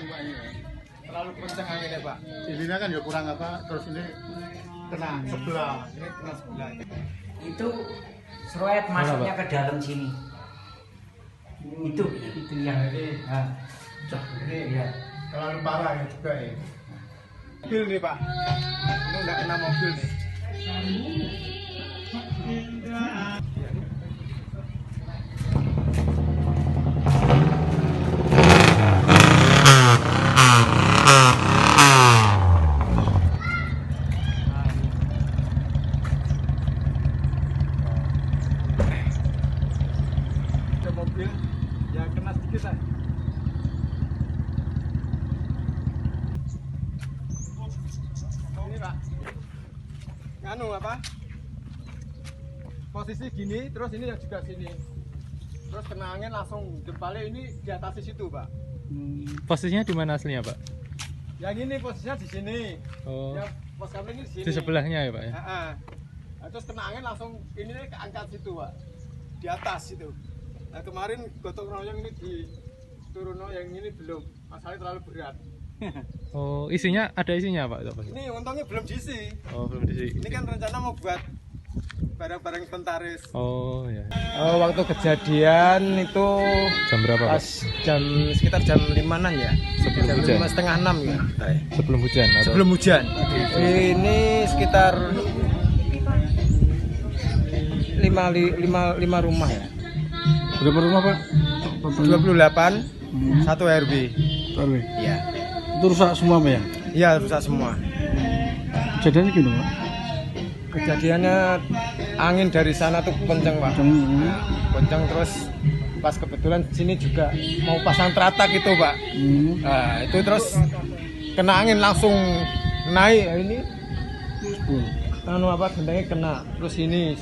Pak ini. Terlalu kencang anginnya Pak. Ininya kan ya kurang apa, terus ini kena sebelah. Ini kena sebelah. Itu seruet masuknya ke dalam sini. Itu yang Ini, ini ya. terlalu parah ya juga ya. Mobil nih Pak. Ini udah kena mobil nih. Ada mobil yang kena sedikit lah. Ini Pak, nganu apa? Posisi gini, terus ini yang juga sini. Terus kena angin langsung jempolnya ini di atas situ Pak. Posisinya di mana aslinya, Pak? Yang ini posisinya di sini. Oh, Yang pos kami ini di sini. di sebelahnya ya, Pak ya? Heeh. Nah, terus kena angin langsung ini keangkat situ Pak, di atas situ. Nah kemarin gotong royong ini di Turuno yang ini belum, masalahnya terlalu berat. Oh, isinya ada isinya, Pak? Ini untungnya belum diisi. Oh, belum diisi. Ini kan rencana mau buat barang-barang inventaris. Oh, ya. Waktu kejadian itu Jam berapa, Pak? pas sekitar jam 5-an ya. Sebelum Jam hujan? 5 setengah 6 ya. Sebelum hujan atau? Sebelum hujan. Ini sekitar 5 rumah ya. Berapa rumah Pak? 28 satu RW. RW. Iya. Itu rusak semua Pak ya? Iya, rusak semua. Kejadiannya gini Pak? Kejadiannya angin dari sana tuh kenceng Pak. Kenceng terus pas kebetulan sini juga mau pasang teratak itu Pak. Nah, itu terus kena angin langsung naik ini. Anu apa gendangnya kena. Terus sini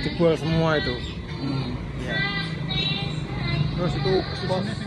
jebol semua itu. Iya. Terus itu posisi